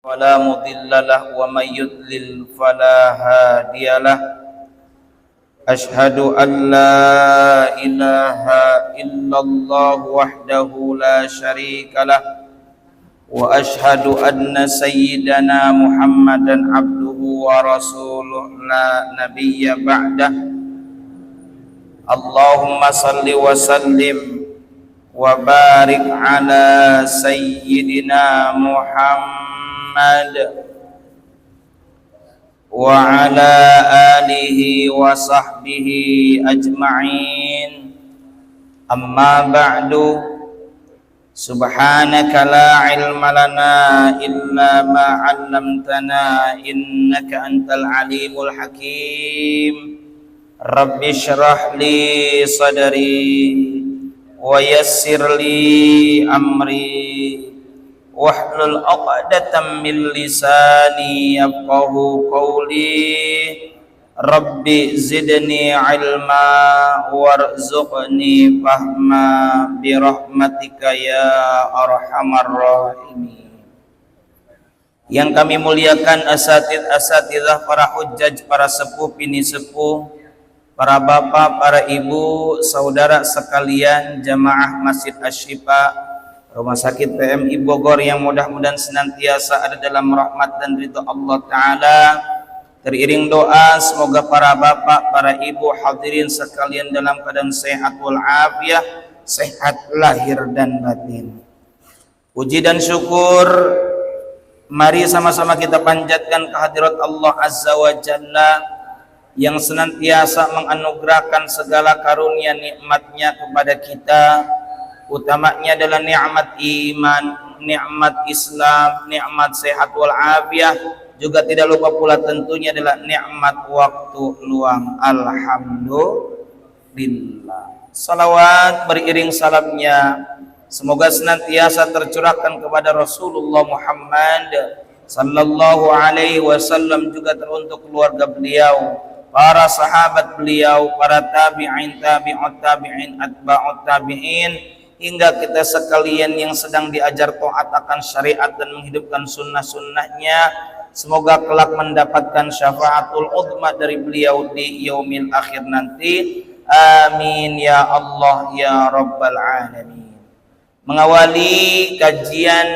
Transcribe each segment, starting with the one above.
ولا مضل له ومن يضلل فلا هادي له أشهد أن لا إله إلا الله وحده لا شريك له وأشهد أن سيدنا محمدا عبده ورسوله لا نبي بعده اللهم صل وسلم وبارك على سيدنا محمد وعلى آله وصحبه أجمعين أما بعد سبحانك لا علم لنا إلا ما علمتنا إنك أنت العليم الحكيم رب اشرح لي صدري ويسر لي أمري واحلل عقدة من لساني يفقهوا قولي رب زدني علما وارزقني فهما برحمتك يا arhamar rahimin. Yang kami muliakan asatidzah, para hujjaj, para sepuh, bini sepuh, para bapak, para ibu, saudara sekalian, jamaah Masjid Asy-Syifa Rumah Sakit PMI Bogor yang mudah-mudahan senantiasa ada dalam rahmat dan ridha Allah Ta'ala. Teriring doa semoga para bapak, para ibu, hadirin sekalian dalam keadaan sehat walafiat, sehat lahir dan batin. Puji dan syukur mari sama-sama kita panjatkan kehadirat Allah Azza wa Jalla yang senantiasa menganugerahkan segala karunia nikmatnya kepada kita. Utamanya adalah nikmat iman, nikmat Islam, nikmat sehat walafiat, juga tidak lupa pula tentunya adalah nikmat waktu luang. Alhamdulillah. Salawat beriring salamnya semoga senantiasa tercurahkan kepada Rasulullah Muhammad sallallahu alaihi wasallam, juga teruntuk keluarga beliau, para sahabat beliau, para tabi'in, tabi'ut tabi'in, atba'ut tabi'in, hingga kita sekalian yang sedang diajar taat akan syariat dan menghidupkan sunnah-sunnahnya. Semoga kelak mendapatkan syafaatul uzma dari beliau di yaumil akhir nanti. Amin ya Allah ya Rabbal alamin. Mengawali kajian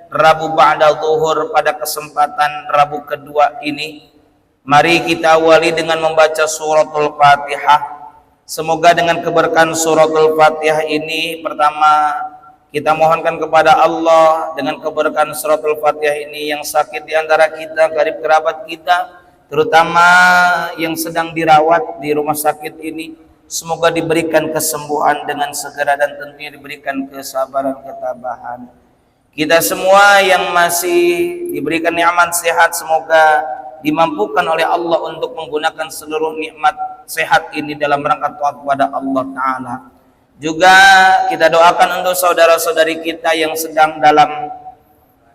Rabu ba'da zuhur pada kesempatan Rabu kedua ini, mari kita awali dengan membaca suratul Fatihah. Semoga dengan keberkahan suratul Fatihah ini, pertama kita mohonkan kepada Allah dengan keberkahan suratul Fatihah ini, yang sakit di antara kita, karib kerabat kita, terutama yang sedang dirawat di rumah sakit ini, semoga diberikan kesembuhan dengan segera dan tentunya diberikan kesabaran, ketabahan. Kita semua yang masih diberikan nikmat sehat, semoga dimampukan oleh Allah untuk menggunakan seluruh nikmat sehat ini dalam rangka taat kepada Allah Ta'ala. Juga kita doakan untuk saudara-saudari kita yang sedang dalam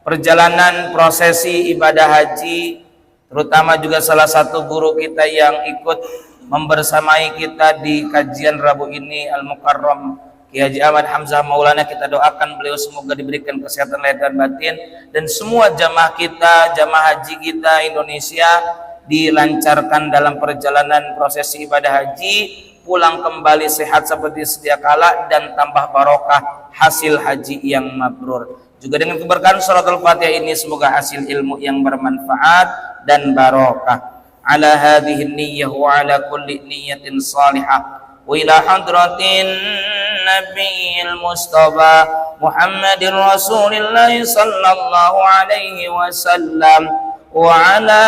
perjalanan prosesi ibadah haji, terutama juga salah satu guru kita yang ikut membersamai kita di kajian Rabu ini, Al-Mukarram Kiai Haji Ahmad Hamzah Maulana. Kita doakan beliau semoga diberikan kesehatan lahir dan batin, dan semua jamaah kita, jamaah haji kita Indonesia dilancarkan dalam perjalanan prosesi ibadah haji, pulang kembali sehat seperti sedia kala, dan tambah barokah hasil haji yang mabrur. Juga dengan keberkahan suratul Fatihah ini semoga hasil ilmu yang bermanfaat dan barokah. Ala hadhihi niyyah wa ala kulli niyyatin salihah wa ila hadratin nabiyil mustafa Muhammadir Rasulillah sallallahu alaihi wasallam wa ala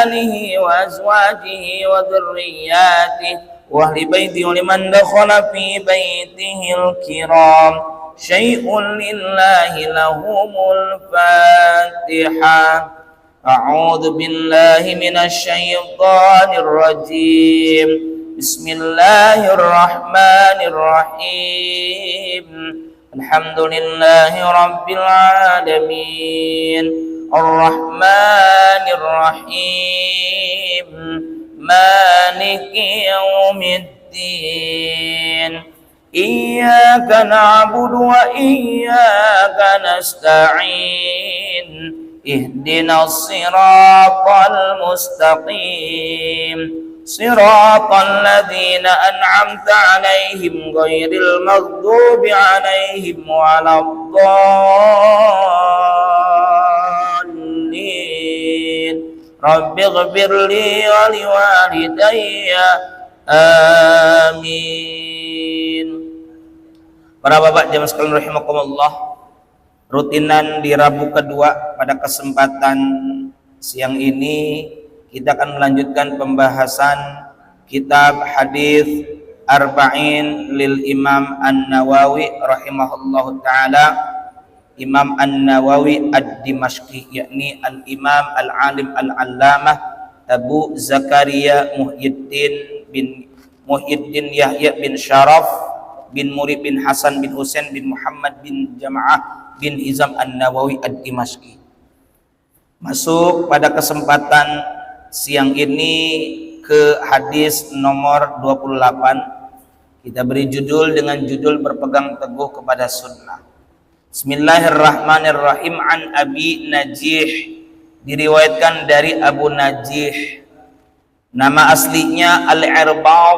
alihi wa azwajihi wa dhurriyyatihi wa ahli baitihi wa liman dakhala fi baitihil kiram. Syai'un lillahi lahumul Fatihah. A'udzu billahi minasy syaithanir rajim. Bismillahirrahmanirrahim. Alhamdulillahi rabbil alamin. Ar-Rahmanir Rahim. Maliki yaumiddin. Iyyaka na'budu wa iyyaka nasta'in. ihdinas siratal mustaqim siratal ladzina an'amta 'alaihim ghairil maghdubi 'alaihim waladdallin rabbighfirli wa liwalidayya amin. Para bapak jamaah sekalian rahimakumullah, rutinan di Rabu kedua pada kesempatan siang ini kita akan melanjutkan pembahasan kitab hadis Arba'in lil Imam An-Nawawi rahimahullahu taala. Imam An-Nawawi Ad-Dimashqi, yakni Al-Imam Al-Alim Al-Allamah Abu Zakaria Muhyiddin Yahya bin Syaraf bin Murid bin Hasan bin Husain bin Muhammad bin Jama'ah bin Hizam An-Nawawi Ad-Dimashqi. Masuk pada kesempatan siang ini ke hadis nomor 28. Kita beri judul dengan judul berpegang teguh kepada sunnah. Bismillahirrahmanirrahim. An Abi Najih, diriwayatkan dari Abu Najih, nama aslinya Al-Irbad,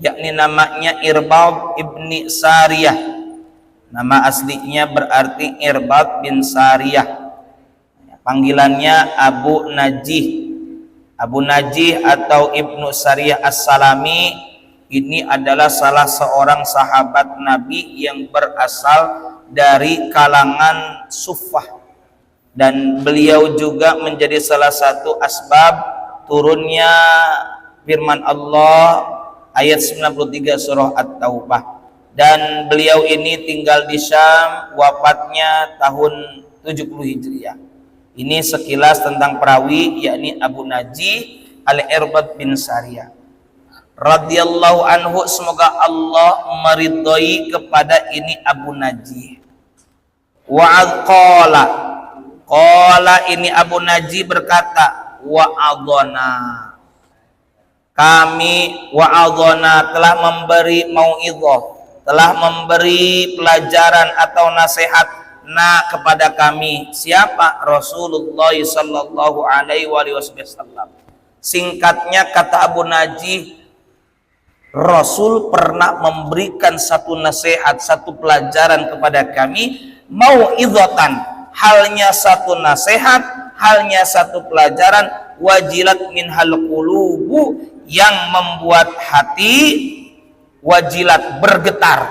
yakni namanya Irbad ibni Sariyah. Nama aslinya berarti Irbad bin Sariyah, panggilannya Abu Najih. Abu Najih atau Ibnu Sariyah As-Salami ini adalah salah seorang sahabat Nabi yang berasal dari kalangan Suffah, dan beliau juga menjadi salah satu asbab turunnya firman Allah ayat 93 surah At-Taubah. Dan beliau ini tinggal di Syam, wafatnya tahun 70 Hijriah. Ini sekilas tentang perawi, yakni Abu Najih Al-Irbad bin Sariyah radhiyallahu anhu. Semoga Allah meridhai kepada ini Abu Najih. Qala ini Abu Najih berkata, kami telah memberi mau'idhah, telah memberi pelajaran atau nasihat kepada kami. Siapa? Rasulullah sallallahu alaihi wasallam. Singkatnya kata Abu Najih, Rasul pernah memberikan satu nasihat, satu pelajaran kepada kami, mau'idhatan, halnya satu nasihat, halnya satu pelajaran, wajilat minhal qulubu, yang membuat hati wajilat, bergetar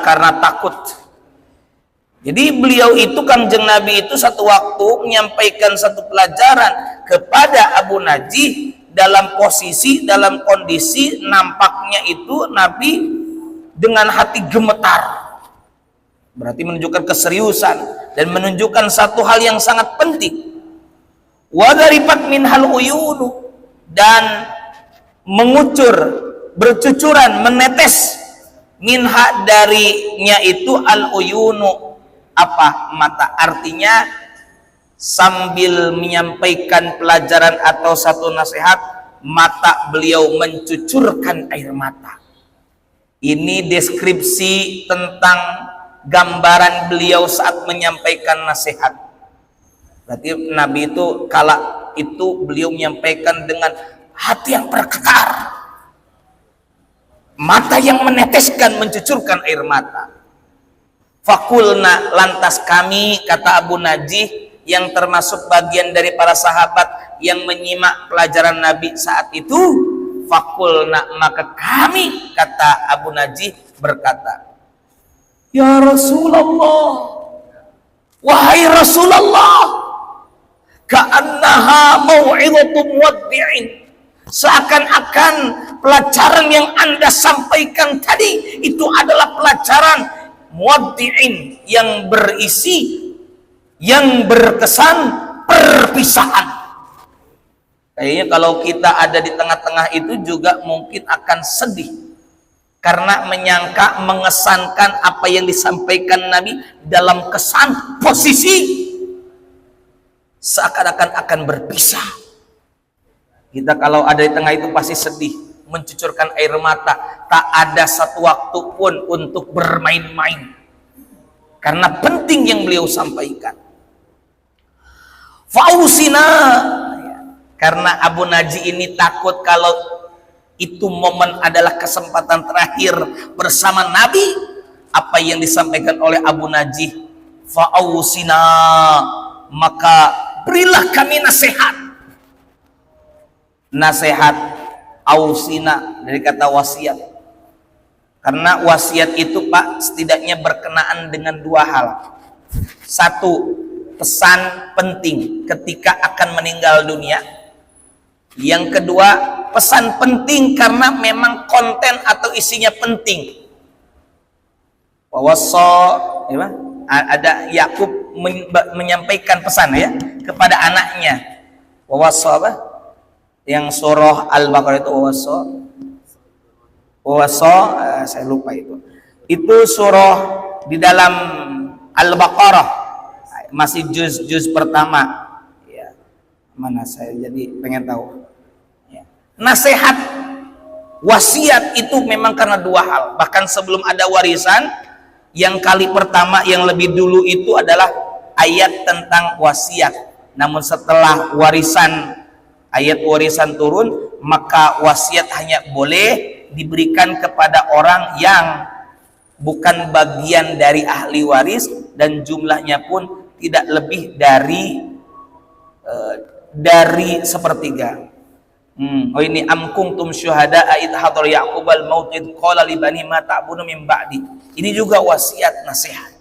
karena takut. Jadi beliau itu, Kanjeng Nabi itu satu waktu menyampaikan satu pelajaran kepada Abu Najih dalam kondisi nampaknya itu Nabi dengan hati gemetar. Berarti menunjukkan keseriusan dan menunjukkan satu hal yang sangat penting. Wa daripat minhal uyunu, dan bercucuran, menetes, minha darinya itu al uyunu, mata. Artinya sambil menyampaikan pelajaran atau satu nasihat, mata beliau mencucurkan air mata. Ini deskripsi tentang gambaran beliau saat menyampaikan nasihat. Berarti Nabi itu kala itu beliau menyampaikan dengan hati yang bergetar, mata yang meneteskan, mencucurkan air mata. Fakulna, lantas kami, kata Abu Najih yang termasuk bagian dari para sahabat yang menyimak pelajaran Nabi saat itu, fakulna, maka kami, kata Abu Najih berkata, ya Rasulullah, wahai Rasulullah, ka'annaha mau'idhatu muwaddi'in, seakan-akan pelajaran yang Anda sampaikan tadi itu adalah pelajaran muwaddi'in, yang berisi, yang berkesan perpisahan. Kayaknya kalau kita ada di tengah-tengah itu juga mungkin akan sedih karena menyangka, mengesankan apa yang disampaikan Nabi dalam kesan posisi seakan-akan akan berpisah. Kita kalau ada di tengah itu pasti sedih, mencucurkan air mata, tak ada satu waktu pun untuk bermain-main karena penting yang beliau sampaikan. Fausina, karena Abu Naji ini takut kalau itu momen adalah kesempatan terakhir bersama Nabi. Apa yang disampaikan oleh Abu Naji, fausina, maka berilah kami nasihat. Nasihat, ausina dari kata wasiat. Karena wasiat itu Pak setidaknya berkenaan dengan dua hal. Satu, pesan penting ketika akan meninggal dunia. Yang kedua, pesan penting karena memang konten atau isinya penting. Ya, ada Yakub menyampaikan pesan ya kepada anaknya. Wawassa apa? Yang surah Al-Baqarah itu wawassa, saya lupa itu. Itu surah di dalam Al-Baqarah, masih juz pertama. Ya. Mana saya jadi pengen tahu. Ya. Nasihat, wasiat itu memang karena dua hal. Bahkan sebelum ada warisan, yang kali pertama yang lebih dulu itu adalah ayat tentang wasiat. Namun setelah ayat warisan turun, maka wasiat hanya boleh diberikan kepada orang yang bukan bagian dari ahli waris dan jumlahnya pun tidak lebih dari sepertiga. Oh ini am kuntum syuhada id hadar yaqubal maut id qala li bani ma ta'budu min ba'di. Ini juga wasiat nasihat.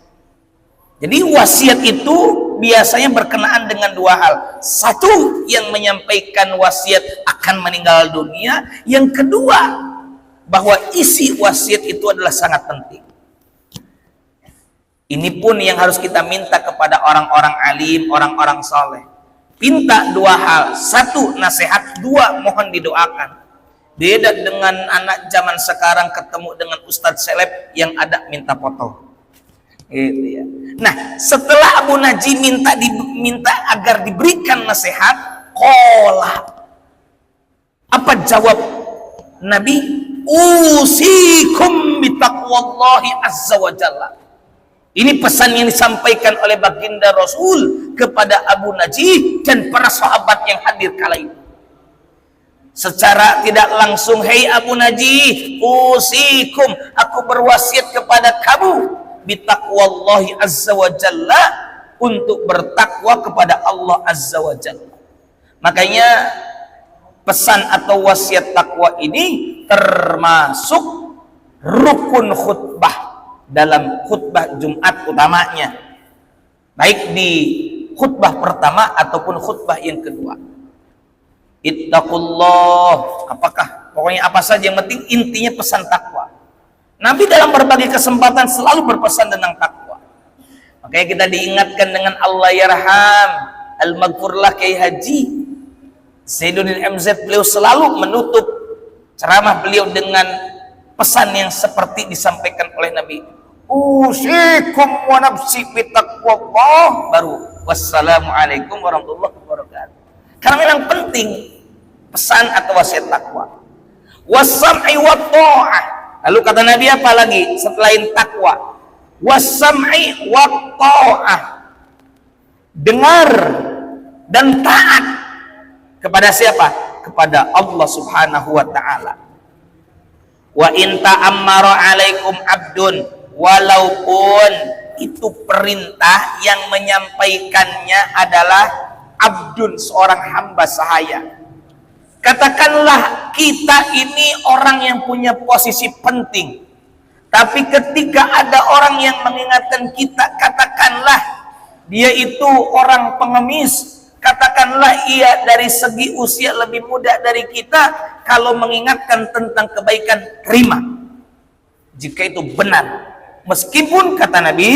Jadi wasiat itu biasanya berkenaan dengan dua hal. Satu, yang menyampaikan wasiat akan meninggal dunia. Yang kedua, bahwa isi wasiat itu adalah sangat penting. Ini pun yang harus kita minta kepada orang-orang alim, orang-orang saleh. Minta dua hal. Satu, nasihat. Dua, mohon didoakan. Beda dengan anak zaman sekarang ketemu dengan ustadz seleb yang ada minta foto. Gitu ya. Nah, setelah Abu Naji minta agar diberikan nasihat, qala. Apa jawab Nabi? Usikum bitaqwallahi azza wa jalla. Ini pesan yang disampaikan oleh baginda Rasul kepada Abu Naji dan para sahabat yang hadir kala itu. Secara tidak langsung, hei Abu Naji, usikum, aku berwasiat kepada kamu bitaqwallahi azza wa jalla, untuk bertakwa kepada Allah azza wa jalla. Makanya pesan atau wasiat takwa ini termasuk rukun khutbah dalam khutbah Jumat utamanya, baik di khutbah pertama ataupun khutbah yang kedua. Ittaqullah, pokoknya apa saja yang penting intinya pesan takwa. Nabi dalam berbagai kesempatan selalu berpesan tentang takwa. Makanya kita diingatkan dengan Allah yarham al-maghfurlah Kiai Haji Zainuddin MZ, beliau selalu menutup ceramah beliau dengan pesan yang seperti disampaikan oleh Nabi. Usikum wa nafsi bitaqwallah, baru wassalamualaikum warahmatullahi wabarakatuh. Karena memang penting pesan atau wasiat takwa. Wasam'i wa ta'ah. Lalu kata Nabi apa lagi selain takwa? Wasam'i wa ta'ah. Dengar dan taat kepada siapa? Kepada Allah Subhanahu wa taala. Wa in ta'ammara 'alaikum 'abdun, walaupun itu perintah yang menyampaikannya adalah abdun, seorang hamba sahaya. Katakanlah kita ini orang yang punya posisi penting, tapi ketika ada orang yang mengingatkan kita, katakanlah dia itu orang pengemis, katakanlah ia dari segi usia lebih muda dari kita, kalau mengingatkan tentang kebaikan, terima jika itu benar. Meskipun kata Nabi,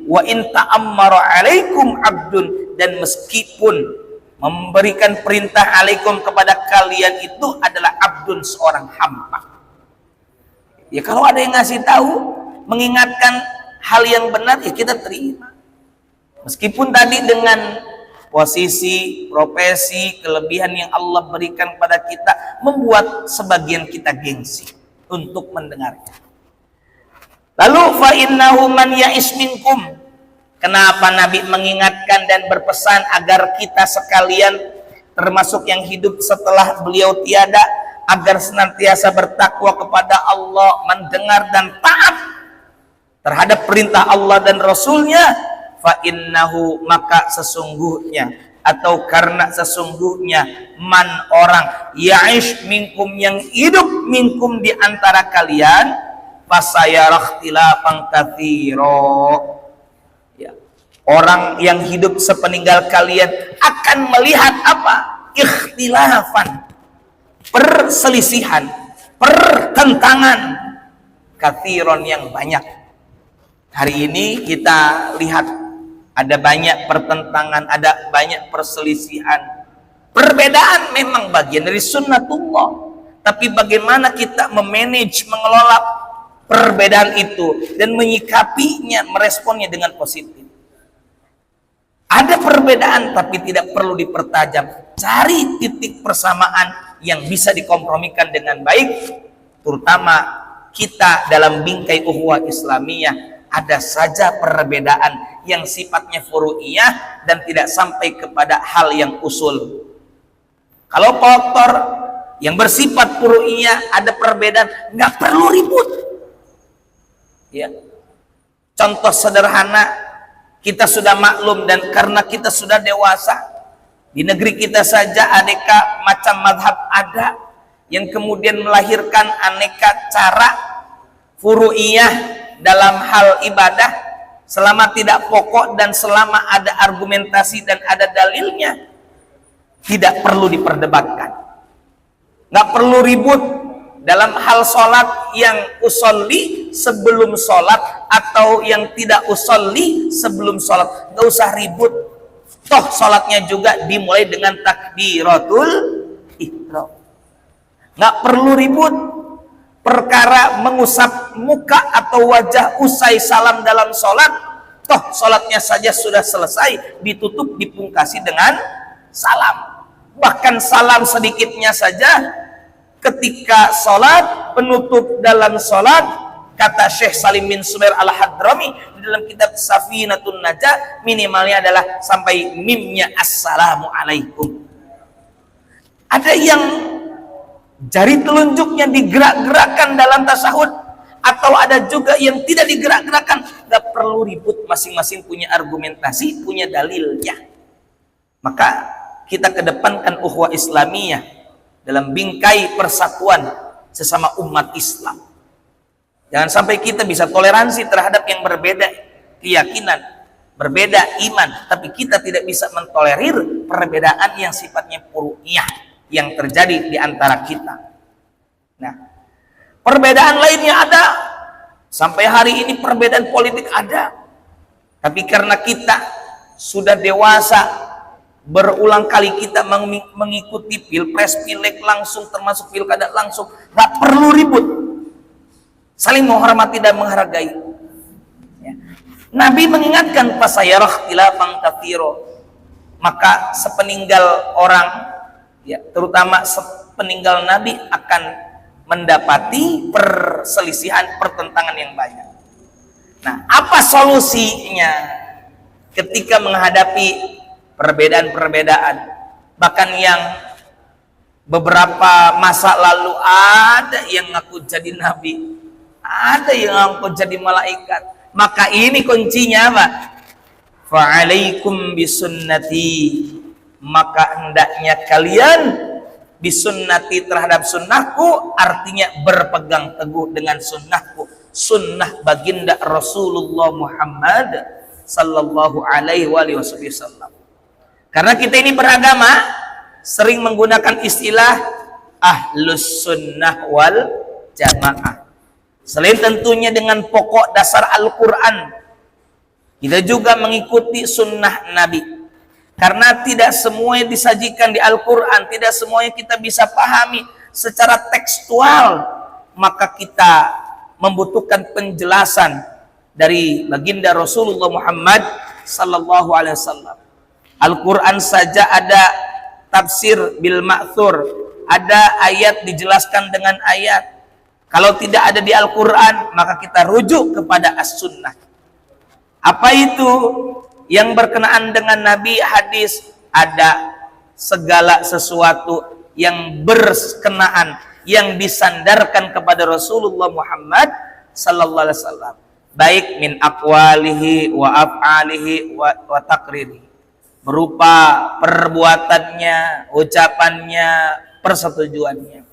wa in ta'ammara 'alaikum 'abdun, dan meskipun memberikan perintah alaikum kepada kalian itu adalah abdun, seorang hamba. Ya kalau ada yang ngasih tahu, mengingatkan hal yang benar, ya kita terima. Meskipun tadi dengan posisi, profesi, kelebihan yang Allah berikan kepada kita membuat sebagian kita gengsi untuk mendengarnya. Lalu fa innahu man ya'is minkum, Kenapa Nabi mengingatkan dan berpesan agar kita sekalian termasuk yang hidup setelah beliau tiada, agar senantiasa bertakwa kepada Allah, mendengar dan taat terhadap perintah Allah dan Rasulnya. Fa innahu, maka sesungguhnya atau karena sesungguhnya, man orang, ya'ish minkum, yang hidup minkum di antara kalian, fasayara ikhtilafan katsira, ya, orang yang hidup sepeninggal kalian akan melihat apa? Ikhtilafan, perselisihan, pertentangan, katsiron, yang banyak. Hari ini kita lihat ada banyak pertentangan, ada banyak perselisihan. Perbedaan memang bagian dari sunnatullah, tapi bagaimana kita memanage, mengelola perbedaan itu dan menyikapinya, meresponnya dengan positif. Ada perbedaan tapi tidak perlu dipertajam. Cari titik persamaan yang bisa dikompromikan dengan baik. Terutama kita dalam bingkai ukhuwah Islamiyah, ada saja perbedaan yang sifatnya furu'iyah dan tidak sampai kepada hal yang usul. Kalau faktor yang bersifat furu'iyah ada perbedaan, nggak perlu ribut. Ya. Contoh sederhana, kita sudah maklum dan karena kita sudah dewasa, di negeri kita saja aneka macam madhab ada yang kemudian melahirkan aneka cara furu'iyah dalam hal ibadah. Selama tidak pokok dan selama ada argumentasi dan ada dalilnya, tidak perlu diperdebatkan. Nggak perlu ribut dalam hal sholat yang usolli sebelum sholat atau yang tidak usolli sebelum sholat. Nggak usah ribut. Toh sholatnya juga dimulai dengan takbiratul ihram. Nggak perlu ribut. Perkara mengusap muka atau wajah usai salam dalam sholat, toh sholatnya saja sudah selesai, ditutup, dipungkasi dengan salam. Bahkan salam sedikitnya saja ketika sholat, penutup dalam sholat, kata Syekh Salim bin Sumair al-Hadrami di dalam kitab Safinatun Najah, minimalnya adalah sampai mimnya assalamualaikum. Ada yang jari telunjuknya digerak-gerakkan dalam tasahud, atau ada juga yang tidak digerak-gerakkan. Gak perlu ribut, masing-masing punya argumentasi, punya dalilnya. Maka kita kedepankan ukhuwah Islamiyah dalam bingkai persatuan sesama umat Islam. Jangan sampai kita bisa toleransi terhadap yang berbeda keyakinan, berbeda iman, tapi kita tidak bisa mentolerir perbedaan yang sifatnya furu'iyah yang terjadi di antara kita. Nah, perbedaan lainnya ada. Sampai hari ini perbedaan politik ada. Tapi karena kita sudah dewasa, berulang kali kita mengikuti pilpres, pileg langsung, termasuk pilkada langsung, nggak perlu ribut. Saling menghormati dan menghargai. Ya. Nabi mengingatkan fasayara ikhtilafan katsira. Maka sepeninggal orang, ya, terutama peninggal Nabi akan mendapati perselisihan, pertentangan yang banyak. Nah, apa solusinya ketika menghadapi perbedaan-perbedaan? Bahkan yang beberapa masa lalu ada yang ngaku jadi nabi, ada yang ngaku jadi malaikat. Maka ini kuncinya apa? Fa'alaikum bisunnati, maka hendaknya kalian bisunnati, terhadap sunnahku, artinya berpegang teguh dengan sunnahku, sunnah baginda Rasulullah Muhammad sallallahu alaihi wasallam. Karena kita ini beragama sering menggunakan istilah ahlus sunnah wal jamaah. Selain tentunya dengan pokok dasar Al-Quran, kita juga mengikuti sunnah Nabi. Karena tidak semuanya disajikan di Al-Quran, tidak semuanya kita bisa pahami secara tekstual, maka kita membutuhkan penjelasan dari baginda Rasulullah Muhammad sallallahu alaihi wasallam. Al-Quran saja ada tafsir bil ma'thur, ada ayat dijelaskan dengan ayat. Kalau tidak ada di Al-Quran, maka kita rujuk kepada as-sunnah. Apa itu yang berkenaan dengan Nabi? Hadis, ada segala sesuatu yang berkenaan, yang disandarkan kepada Rasulullah Muhammad sallallahu alaihi wasallam, baik min aqwalihi wa af'alihi wa taqririhi, berupa perbuatannya, ucapannya, persetujuannya.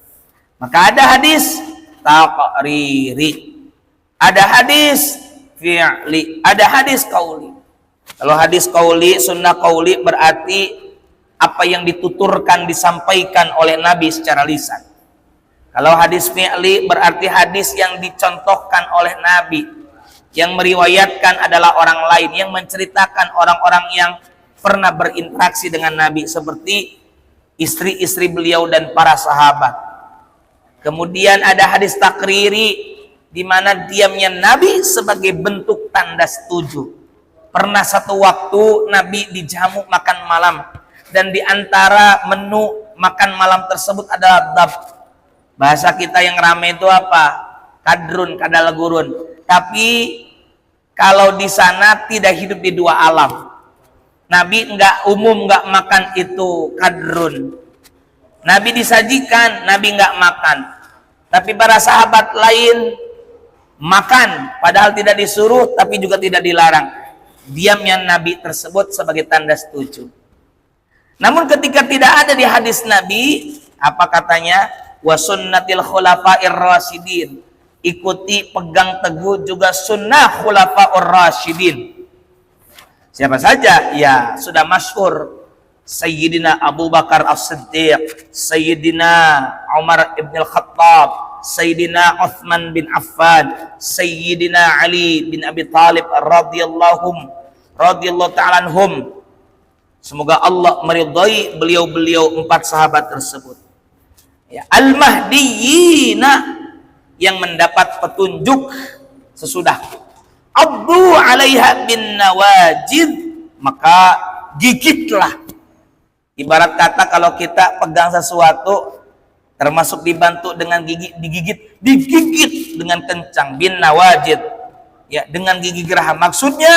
Maka ada hadis taqriri, ada hadis fi'li, ada hadis qauli. Kalau hadis qauli, sunnah qauli berarti apa yang dituturkan, disampaikan oleh Nabi secara lisan. Kalau hadis fi'li berarti hadis yang dicontohkan oleh Nabi, yang meriwayatkan adalah orang lain, yang menceritakan orang-orang yang pernah berinteraksi dengan Nabi, seperti istri-istri beliau dan para sahabat. Kemudian ada hadis takriri, di mana diamnya Nabi sebagai bentuk tanda setuju. Pernah satu waktu Nabi dijamu makan malam, dan di antara menu makan malam tersebut adalah dab. Bahasa kita yang ramai itu apa? Kadrun, kadal gurun. Tapi kalau di sana tidak hidup di dua alam. Nabi enggak makan itu kadrun. Nabi disajikan, Nabi enggak makan. Tapi para sahabat lain makan, padahal tidak disuruh, tapi juga tidak dilarang. Diamnya Nabi tersebut sebagai tanda setuju. Namun ketika tidak ada di hadis Nabi, apa katanya? Wa sunnatil khulafa'ir rasyidin. Ikuti, pegang teguh juga sunnah khulafa'ur rasyidin. Siapa saja? Ya, sudah masyhur. Sayyidina Abu Bakar As-Siddiq, Sayyidina Umar ibn al-Khattab, Sayyidina Uthman bin Affan, Sayyidina Ali bin Abi Talib radhiyallahu ta'ala anhum. Semoga Allah meridai beliau-beliau 4 sahabat tersebut. Ya, al-mahdiyina, yang mendapat petunjuk sesudah. Abdu 'alaiha bin nawajid, maka gigitlah. Ibarat kata kalau kita pegang sesuatu, termasuk dibantu dengan gigi, digigit dengan kencang, bin nawajid, ya, dengan gigi geraham. Maksudnya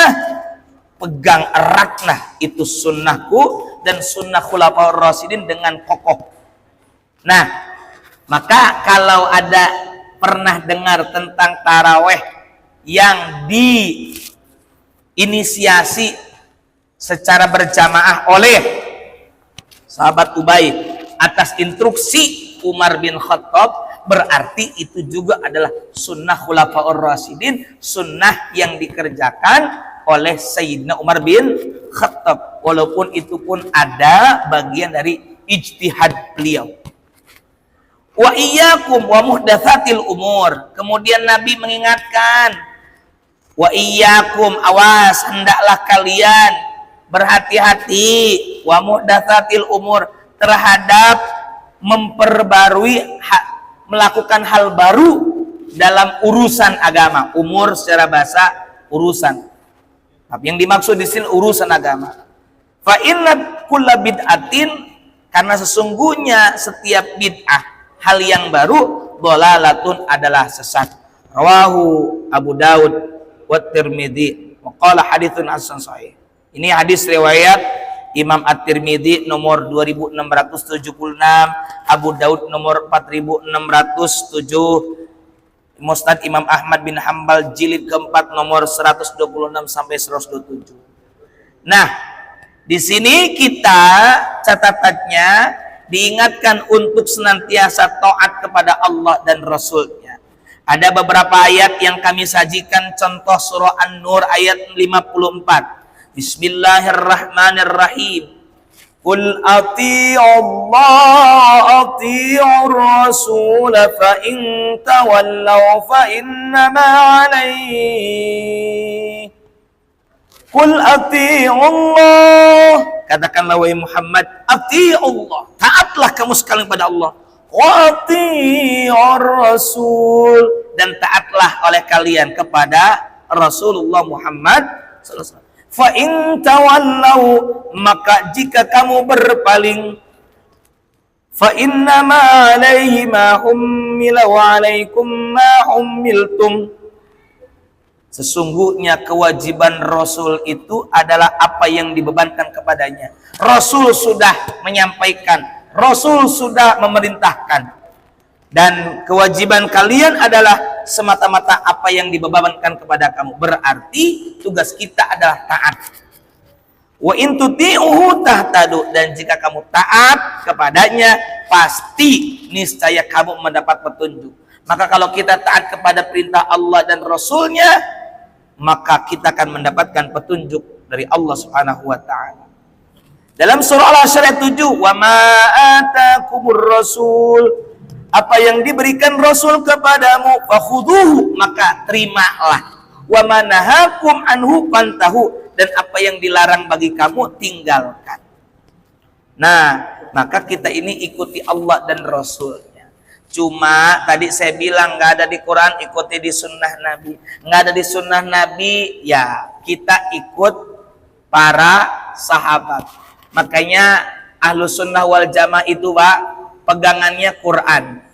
pegang erat, nah itu sunnahku dan sunnah khulafaur rasyidin dengan kokoh. Nah, maka kalau ada pernah dengar tentang taraweh yang diinisiasi secara berjamaah oleh sahabat Ubay atas instruksi Umar bin Khattab, berarti itu juga adalah sunnah khulafaur rasyidin, sunnah yang dikerjakan oleh Sayyidina Umar bin Khattab, walaupun itu pun ada bagian dari ijtihad beliau. Wa iyyakum wa muhdatsatil umur. Kemudian Nabi mengingatkan, wa iyyakum, awas, hendaklah kalian berhati-hati, wa muhdatsatil umur, terhadap memperbarui, melakukan hal baru dalam urusan agama. Umur secara bahasa urusan. Tapi yang dimaksud di sini urusan agama. Fa inna kulla bid'atin, karena sesungguhnya setiap bid'ah, hal yang baru, dhalalatun, adalah sesat. Rawahu Abu Daud wa Tirmidzi wa qala haditsun hasan sahih. Ini hadis riwayat Imam At-Tirmidzi nomor 2676, Abu Daud nomor 4607, Musnad Imam Ahmad bin Hambal jilid keempat nomor 126 sampai 127. Nah, di sini kita catatannya diingatkan untuk senantiasa taat kepada Allah dan Rasulnya. Ada beberapa ayat yang kami sajikan, contoh surah An-Nur ayat 54. Bismillahirrahmanirrahim. Qul ati'ullaha ati'ur rasul fa in tawallaw fa innama alaihi. Qul ati'ullah, katakanlah wahai Muhammad, ati'ullah, taatlah kamu sekalian pada Allah. Wa ati'ur rasul, dan taatlah oleh kalian kepada Rasulullah Muhammad sallallahu alaihi wasallam. Fa in tawallaw, maka jika kamu berpaling, fa innama alaihi ma hummila wa alaikum ma hummiltum, Sesungguhnya kewajiban Rasul itu adalah apa yang dibebankan kepadanya. Rasul sudah menyampaikan, Rasul sudah memerintahkan. Dan kewajiban kalian adalah semata-mata apa yang dibebankan kepada kamu. Berarti tugas kita adalah taat. Wa in tuti'uhu tahtadu, dan jika kamu taat kepadanya pasti niscaya kamu mendapat petunjuk. Maka kalau kita taat kepada perintah Allah dan Rasulnya, maka kita akan mendapatkan petunjuk dari Allah Subhanahu wa taala. Dalam surah Al-Hasyr ayat 7, wa ma atakumur rasul, apa yang diberikan Rasul kepadamu fakhuduhu, maka terimalah. Wa ma nahakum anhu fantahu, dan apa yang dilarang bagi kamu tinggalkan. Nah, maka kita ini ikuti Allah dan Rasulnya. Cuma tadi saya bilang nggak ada di Quran, ikuti di sunnah Nabi. Nggak ada di sunnah Nabi, ya kita ikut para sahabat. Makanya Ahlus Sunnah wal Jamaah itu Pak, pegangannya Quran,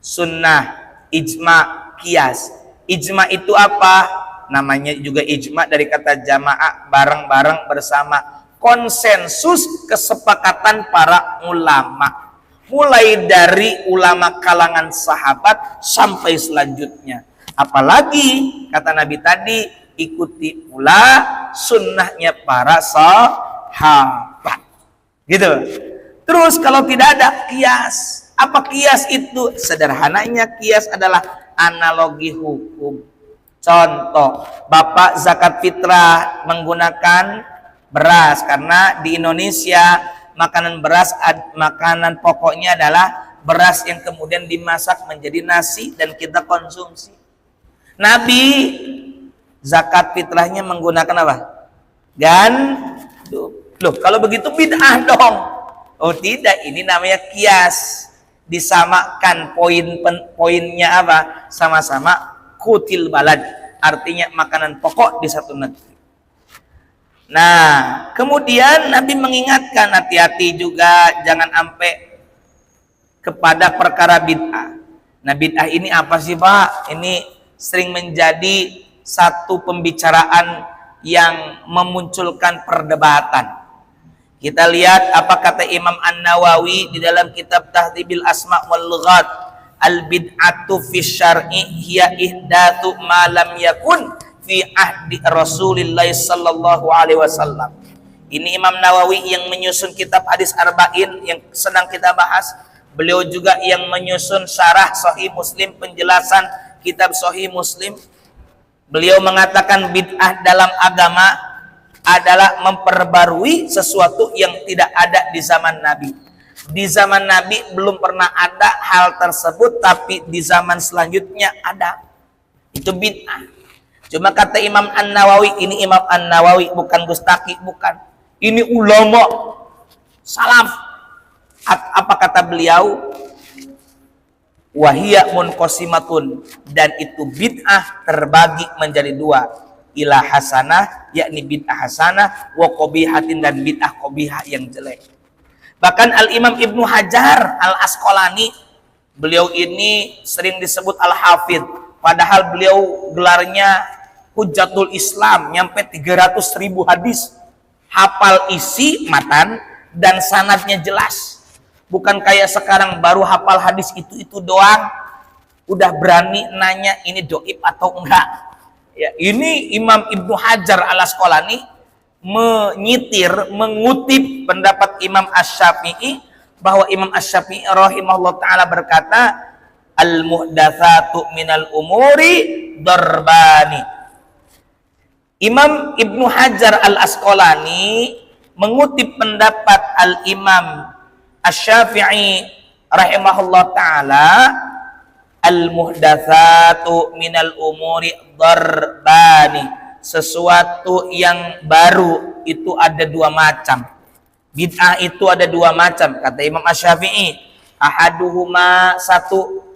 sunnah, ijma, qiyas. Ijma itu apa? Namanya juga ijma dari kata jamaah, bareng-bareng bersama. Konsensus kesepakatan para ulama. Mulai dari ulama kalangan sahabat sampai selanjutnya. Apalagi kata Nabi tadi, ikuti pula sunnahnya para sahabat. Gitu. Terus kalau tidak ada qiyas, apa qiyas itu? Sederhananya qiyas adalah analogi hukum. Contoh, Bapak zakat fitrah menggunakan beras, karena di Indonesia makanan beras, makanan pokoknya adalah beras yang kemudian dimasak menjadi nasi dan kita konsumsi. Nabi zakat fitrahnya menggunakan apa? Gandum. Loh, kalau begitu bid'ah dong. Oh tidak, ini namanya qiyas. Disamakan poinnya apa? Sama-sama kutil balad. Artinya makanan pokok di satu negeri. Nah, kemudian Nabi mengingatkan hati-hati juga jangan sampai kepada perkara bid'ah. Nah, bid'ah ini apa sih Pak? Ini sering menjadi satu pembicaraan yang memunculkan perdebatan. Kita lihat apa kata Imam An-Nawawi di dalam kitab Tahdzibil Asma' wal Lughat. Al-bid'atu fi syar'i hiya ihdatsu ma lam yakun fi ahdi Rasulillah sallallahu alaihi wasallam. Ini Imam Nawawi yang menyusun kitab hadis arba'in yang sedang kita bahas. Beliau juga yang menyusun syarah Sahih Muslim, penjelasan kitab Sahih Muslim. Beliau mengatakan bid'ah dalam agama adalah memperbarui sesuatu yang tidak ada di zaman Nabi. Di zaman Nabi belum pernah ada hal tersebut, tapi di zaman selanjutnya ada. Itu bid'ah. Cuma kata Imam An-Nawawi, ini Imam An-Nawawi bukan Gustaki, bukan. Ini ulama salaf. Apa kata beliau? Wahiyya munqasimatun, dan itu bid'ah terbagi menjadi dua. Ila hasanah, yakni bid'ah hasanah, wa qabihatin, dan bid'ah qabihah yang jelek. Bahkan Al-Imam Ibnu Hajar Al-Asqalani, beliau ini sering disebut Al-Hafidh, padahal beliau gelarnya Hujjatul Islam, nyampe 300.000 hadis, hafal isi matan dan sanadnya jelas. Bukan kayak sekarang baru hafal hadis itu doang, udah berani nanya ini doib atau enggak. Ya, ini Imam Ibnu Hajar Al-Asqalani mengutip pendapat Imam Asy-Syafi'i, bahwa Imam Asy-Syafi'i rahimahullah ta'ala berkata, al-muhdatsatu minal umuri darbani. Imam Ibnu Hajar Al-Asqalani mengutip pendapat Al-Imam Asy-Syafi'i rahimahullah ta'ala, al-muhdatsatu minal umuri darbani. Sesuatu yang baru itu ada dua macam. Bid'ah itu ada dua macam, kata Imam Asy-Syafi'i. Ahaduhuma, satu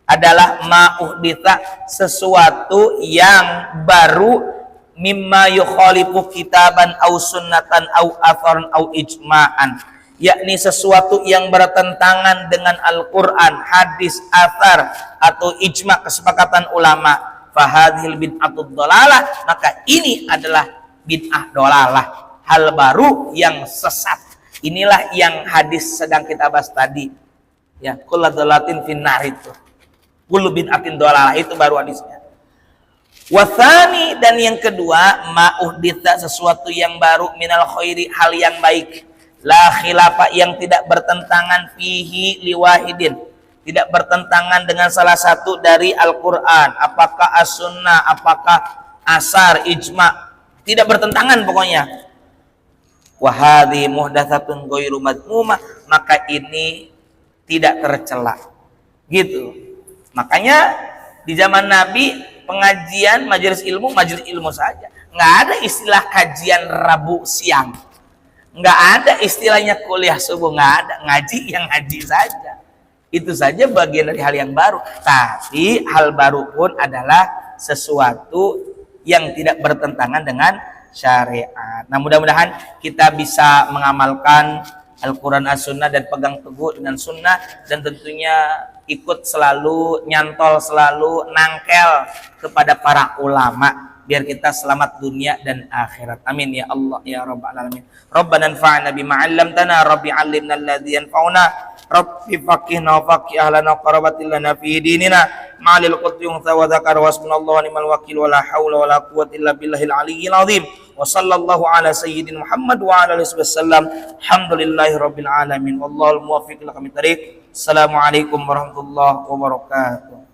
adalah ma'uhditsa, sesuatu yang baru, mimma yukhalifu kitaban au sunnatan au atharan au ijma'an, yakni sesuatu yang bertentangan dengan Al-Quran, hadis, athar, atau ijma' kesepakatan ulama. fahadhil bid'atud dhalalah, maka ini adalah bid'ah dhalalah, hal baru yang sesat. Inilah yang hadis sedang kita bahas tadi. Ya, kullu dhalatin finnar itu. Kullu bid'atin dhalalah itu baru hadisnya. Wathani, dan yang kedua, ma'uhditsa, sesuatu yang baru, minal khairi, hal yang baik. La khilafa, yang tidak bertentangan, fihi liwahidin, tidak bertentangan dengan salah satu dari Al-Quran, apakah as-sunnah, apakah asar, ijma, tidak bertentangan pokoknya. Wahadhi muhdatsatun ghairu madmumah, maka ini tidak tercela. Gitu. Makanya di zaman Nabi pengajian majelis ilmu saja. Nggak ada istilah kajian Rabu siang. Nggak ada istilahnya kuliah subuh, nggak ada. Ngaji yang ngaji saja. Itu saja bagian dari hal yang baru. Tapi hal baru pun adalah sesuatu yang tidak bertentangan dengan syariat. Nah, mudah-mudahan kita bisa mengamalkan Al-Quran As-Sunnah dan pegang teguh dengan sunnah, dan tentunya ikut selalu, nyantol selalu, nangkel kepada para ulama, biar kita selamat dunia dan akhirat. Amin ya Allah ya Rabbal alamin. Rabbana anfa'na bima 'allamtana, Rabbi 'allimna alladhi yanfa'una, Rabbi faqihna wa faqih ahlana wa qarabatil lana fi dinina ma'alil qutbi wa dzakar wa hasbunallahu wa ni'mal wakil wa la haula wa la quwwata illa billahil aliyyil azim. Wa sallallahu ala sayyidina Muhammad wa ala alihi wasallam. Alhamdulillahi rabbil alamin. Wallahul muwaffiq ila aqwamit thariq. Assalamualaikum warahmatullahi wabarakatuh.